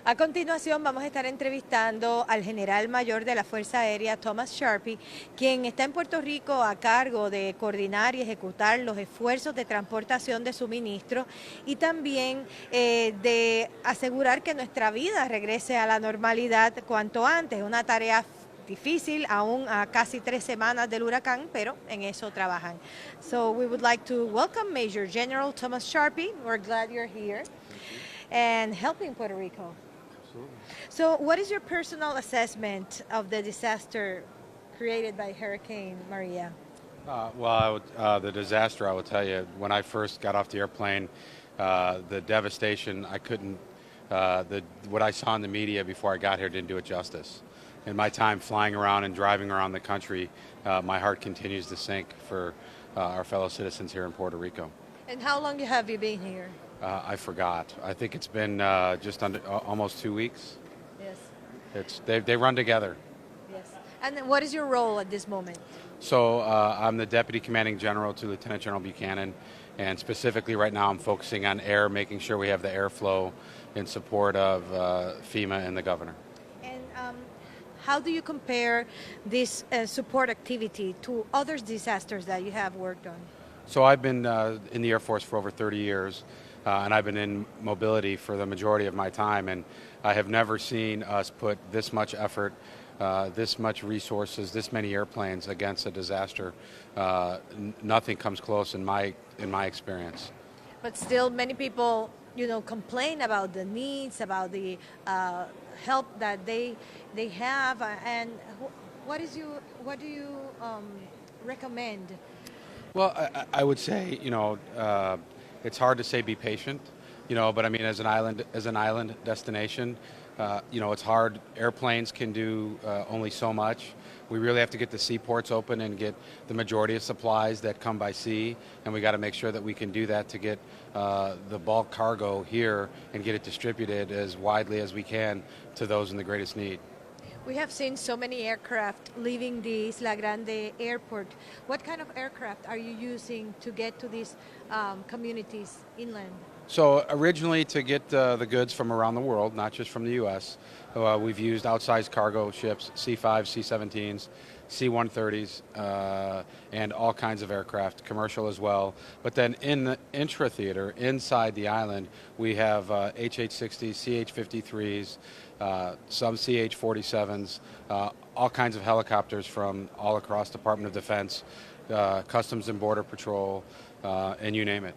A continuación vamos a estar entrevistando al general mayor de la Fuerza Aérea, Thomas Sharpy, quien está en Puerto Rico a cargo de coordinar y ejecutar los esfuerzos de transportación de suministros y también de asegurar que nuestra vida regrese a la normalidad cuanto antes. Una tarea difícil, aún a casi 3 semanas del huracán, pero en eso trabajan. So we would like to welcome Major General Thomas Sharpy. We're glad you're here and helping Puerto Rico. Absolutely. So what is your personal assessment of the disaster created by Hurricane Maria? The disaster, I will tell you, when I first got off the airplane, the devastation, I couldn't, what I saw in the media before I got here didn't do it justice. In my time flying around and driving around the country, my heart continues to sink for our fellow citizens here in Puerto Rico. And how long have you been here? I forgot. I think it's been just under almost 2 weeks. Yes. They run together. Yes. And what is your role at this moment? So I'm the Deputy Commanding General to Lieutenant General Buchanan, and specifically right now I'm focusing on air, making sure we have the airflow in support of FEMA and the governor. And how do you compare this support activity to other disasters that you have worked on? So I've been in the Air Force for over 30 years, and I've been in mobility for the majority of my time, and I have never seen us put this much effort, this much resources, this many airplanes against a disaster. Nothing comes close in my experience. But still, many people, complain about the needs, about the help that they have, and what do you recommend? Well, I would say, it's hard to say be patient, but I mean, as an island destination, it's hard. Airplanes can do only so much. We really have to get the seaports open and get the majority of supplies that come by sea, and we got to make sure that we can do that to get the bulk cargo here and get it distributed as widely as we can to those in the greatest need. We have seen so many aircraft leaving the Isla Grande airport. What kind of aircraft are you using to get to these communities inland? So originally to get the goods from around the world, not just from the U.S., we've used outsized cargo ships, C-5, C-17s, C-130s, and all kinds of aircraft, commercial as well. But then in the intra-theater, inside the island, we have HH-60s, CH-53s, some CH-47s, all kinds of helicopters from all across Department of Defense, Customs and Border Patrol, and you name it.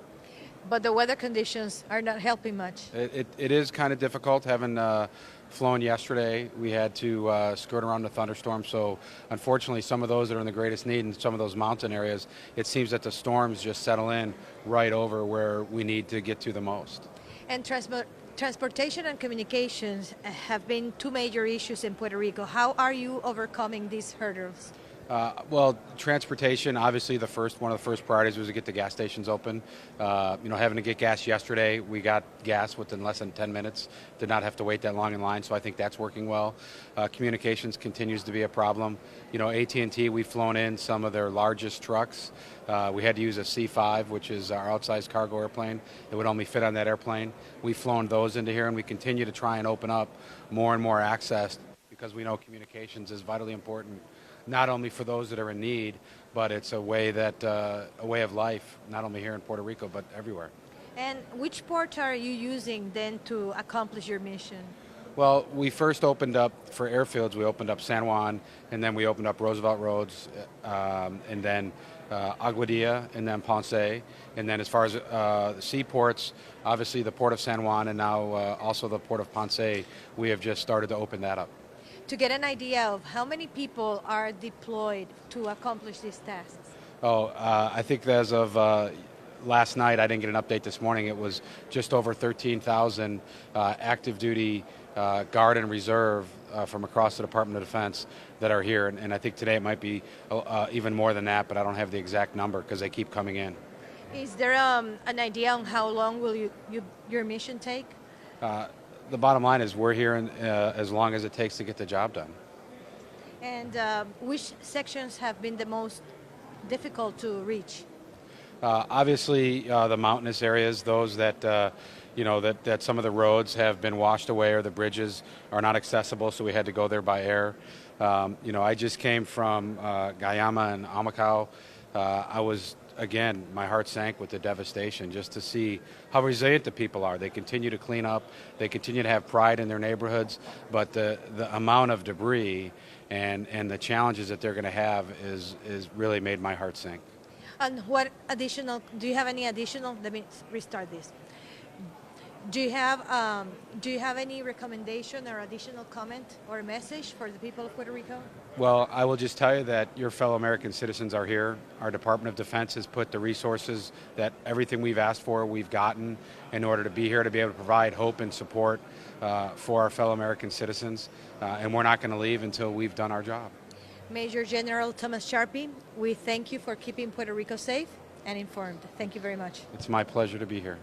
But the weather conditions are not helping much. It is kind of difficult. Having flown yesterday, we had to skirt around the thunderstorm. So unfortunately, some of those that are in the greatest need in some of those mountain areas, it seems that the storms just settle in right over where we need to get to the most. And transportation and communications have been two major issues in Puerto Rico. How are you overcoming these hurdles? Well, transportation, obviously one of the first priorities was to get the gas stations open. Having to get gas yesterday, we got gas within less than 10 minutes, did not have to wait that long in line, so I think that's working well. Communications continues to be a problem. AT&T, we've flown in some of their largest trucks. We had to use a C-5, which is our outsized cargo airplane. It would only fit on that airplane. We've flown those into here, and we continue to try and open up more and more access because we know communications is vitally important, not only for those that are in need, but it's a way of life, not only here in Puerto Rico, but everywhere. And which port are you using then to accomplish your mission? Well, we first opened up for airfields. We opened up San Juan, and then we opened up Roosevelt Roads, and then Aguadilla, and then Ponce. And then as far as the seaports, obviously the Port of San Juan, and now also the Port of Ponce, we have just started to open that up. To get an idea of how many people are deployed to accomplish these tasks? I think as of last night, I didn't get an update this morning, it was just over 13,000 active duty Guard and Reserve from across the Department of Defense that are here. And I think today it might be even more than that, but I don't have the exact number because they keep coming in. Is there an idea on how long will your mission take? The bottom line is we're here as long as it takes to get the job done. And which sections have been the most difficult to reach? Obviously, the mountainous areas, those that that some of the roads have been washed away or the bridges are not accessible, so we had to go there by air. I just came from Guyama and Amacau. I was, again, my heart sank with the devastation just to see how resilient the people are. They continue to clean up, they continue to have pride in their neighborhoods, but the amount of debris and the challenges that they're going to have is really made my heart sink. And what additional, do you have any additional, let me restart this. Do you have any recommendation or additional comment or message for the people of Puerto Rico? Well, I will just tell you that your fellow American citizens are here. Our Department of Defense has put the resources that everything we've asked for, we've gotten in order to be here, to be able to provide hope and support for our fellow American citizens. And we're not going to leave until we've done our job. Major General Thomas Sharpy, we thank you for keeping Puerto Rico safe and informed. Thank you very much. It's my pleasure to be here.